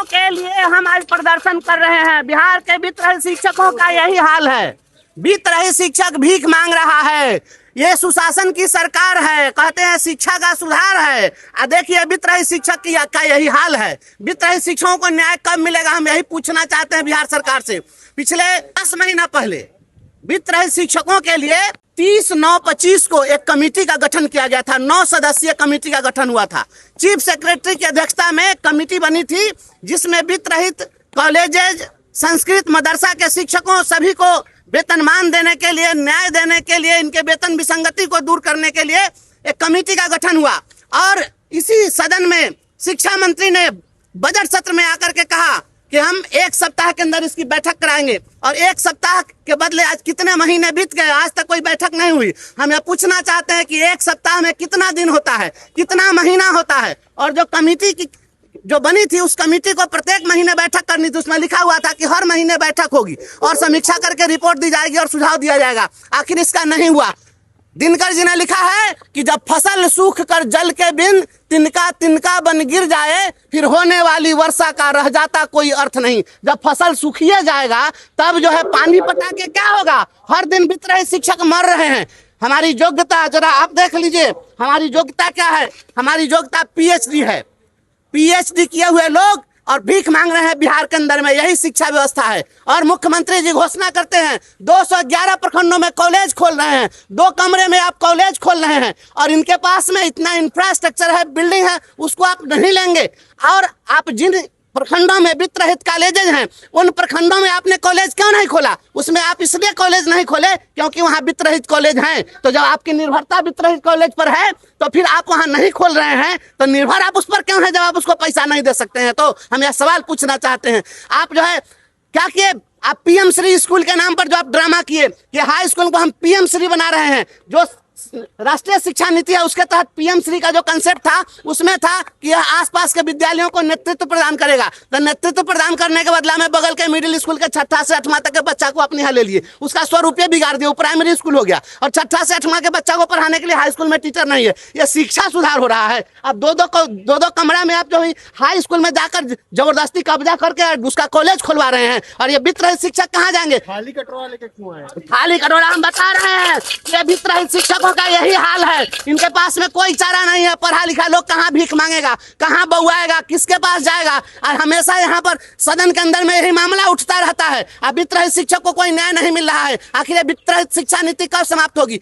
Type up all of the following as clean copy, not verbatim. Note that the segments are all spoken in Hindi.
के लिए हम आज प्रदर्शन कर रहे हैं। बिहार के वित्त शिक्षकों का यही हाल है। वित्त रहित शिक्षक भीख मांग रहा है। ये सुशासन की सरकार है, कहते हैं शिक्षा का सुधार है। देखिए वित्त रहित शिक्षक का यही हाल है। वित्त रहित शिक्षकों को न्याय कब मिलेगा, हम यही पूछना चाहते हैं बिहार सरकार से। पिछले 10 महीना पहले वित्त रहित शिक्षकों के लिए 30/9/25 को एक कमेटी का गठन किया गया था। 9 सदस्यीय कमेटी का गठन हुआ था। चीफ सेक्रेटरी की अध्यक्षता में कमेटी बनी थी, जिसमें वित्त रहित कॉलेजेज, संस्कृत मदरसा के शिक्षकों सभी को वेतनमान देने के लिए, न्याय देने के लिए, इनके वेतन विसंगति को दूर करने के लिए एक कमेटी का गठन हुआ। और इसी सदन में शिक्षा मंत्री ने बजट सत्र में आकर के कहा कि हम 1 सप्ताह के अंदर इसकी बैठक कराएंगे। और 1 सप्ताह के बदले आज कितने महीने बीत गए, आज तक कोई बैठक नहीं हुई। हम यह पूछना चाहते हैं कि 1 सप्ताह में कितना दिन होता है, कितना महीना होता है। और जो कमेटी की जो बनी थी, उस कमेटी को प्रत्येक महीने बैठक करनी थी। उसमें लिखा हुआ था कि हर महीने बैठक होगी और समीक्षा करके रिपोर्ट दी जाएगी और सुझाव दिया जाएगा। आखिर इसका नहीं हुआ। दिनकर जी ने लिखा है कि जब फसल सूख कर जल के बिन तिनका तिनका बन गिर जाए, फिर होने वाली वर्षा का रह जाता कोई अर्थ नहीं। जब फसल सूखिए जाएगा तब जो है पानी पटा के क्या होगा। हर दिन वित्त रहित शिक्षक मर रहे हैं। हमारी योग्यता जरा आप देख लीजिए, हमारी योग्यता क्या है। हमारी योग्यता पीएचडी है। पीएचडी किए हुए लोग और भीख मांग रहे हैं बिहार के अंदर में, यही शिक्षा व्यवस्था है। और मुख्यमंत्री जी घोषणा करते हैं 211 प्रखंडों में कॉलेज खोल रहे हैं। 2 कमरे में आप कॉलेज खोल रहे हैं और इनके पास में इतना इंफ्रास्ट्रक्चर है, बिल्डिंग है, उसको आप नहीं लेंगे। और आप जिन प्रखंडों में वित्त रहित कॉलेजेज हैं, उन प्रखंडों में आपने कॉलेज क्यों नहीं खोला। उसमें आप इसलिए कॉलेज नहीं खोले क्योंकि वहाँ वित्त रहित कॉलेज हैं। तो जब आपकी निर्भरता वित्त रहित कॉलेज पर है तो फिर आप वहाँ नहीं खोल रहे हैं, तो निर्भर आप उस पर क्यों है जब आप उसको पैसा नहीं दे सकते हैं। तो हम यह सवाल पूछना चाहते हैं। आप जो है क्या किए, आप पीएम श्री स्कूल के नाम पर जो आप ड्रामा किए कि हाई स्कूल को हम पीएम श्री बना रहे हैं। जो राष्ट्रीय शिक्षा नीति है उसके तहत पीएम श्री का जो कंसेप्ट था, उसमें था कि यह आसपास के विद्यालयों को नेतृत्व प्रदान करेगा। तो नेतृत्व प्रदान करने के बदला में बगल के मिडिल स्कूल के 6ठा से 8वां तक के बच्चा को अपने यहाँ ले लिए, उसका स्वरूप बिगाड़ दिया, वो प्राइमरी स्कूल हो गया। और 6ठा से 8वां के बच्चा को पढ़ाने के लिए हाई स्कूल में टीचर नहीं है। यह शिक्षा सुधार हो रहा है। अब दो कमरा में आप जो हाई स्कूल में जाकर जबरदस्ती कब्जा करके उसका कॉलेज खुलवा रहे हैं। और ये वित्त रहित शिक्षक कहाँ जाएंगे। थाली कटोरा लेके क्यों आए। थाली कटोरा हम बता रहे हैं, ये वित्त रहित शिक्षकों का यही हाल है। इनके पास में कोई चारा नहीं है। पढ़ा लिखा लोग कहाँ भीख मांगेगा, कहाँ बउआएगा, किसके पास जाएगा। और हमेशा यहाँ पर सदन के अंदर में यही मामला उठता रहता है। अब वित्त रहित शिक्षक को कोई न्याय नहीं मिल रहा है। आखिर वित्त रहित शिक्षा नीति कब समाप्त होगी।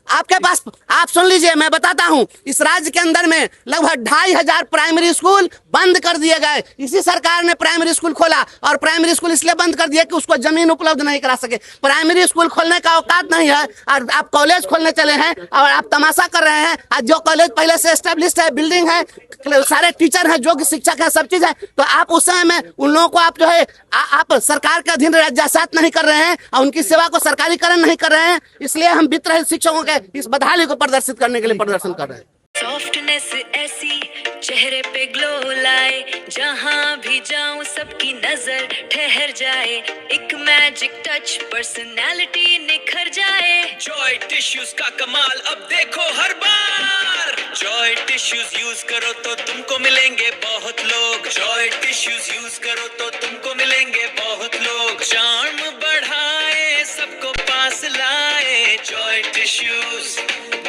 आपके पास, आप सुन लीजिए, मैं बताता हूँ, इस राज्य के अंदर में लगभग 2500 प्राइमरी स्कूल बंद कर दिए गए। इसी सरकार ने प्राइमरी स्कूल खोला और प्राइमरी स्कूल इसलिए बंद कर दिया कि उसको जमीन उपलब्ध नहीं करा सके। प्राइमरी स्कूल खोलने का औकात नहीं है और आप कॉलेज खोलने चले हैं और आप तमाशा कर रहे हैं। आज जो कॉलेज पहले से एस्टेब्लिश्ड है, बिल्डिंग है, सारे टीचर हैं, योग्य शिक्षक है, सब चीज है, तो आप उस समय में उन लोगों को आप जो है आप सरकार के अधीन राज्यासात नहीं कर रहे हैं और उनकी सेवा को सरकारीकरण नहीं कर रहे हैं। इसलिए हम वित्त रहित शिक्षकों के इस बदहाली को प्रदर्शित करने के लिए प्रदर्शन कर रहे हैं। सॉफ्टनेस ऐसी चेहरे पे ग्लो लाए, जहाँ भी जाऊं सबकी नजर ठहर जाए, एक मैजिक टच पर्सनालिटी निखर जाए। जॉय टिश्यूज का कमाल अब देखो हर बार। जॉय टिश्यूज यूज करो तो तुमको मिलेंगे बहुत लोग। जॉय टिश्यूज यूज करो तो तुमको मिलेंगे बहुत लोग। चार्म बढ़ाए, सबको पास लाए। Joy tissues,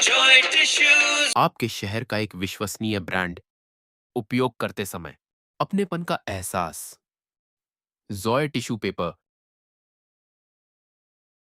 Joy tissues. आपके शहर का एक विश्वसनीय ब्रांड, उपयोग करते समय अपनेपन का एहसास। Joy tissue paper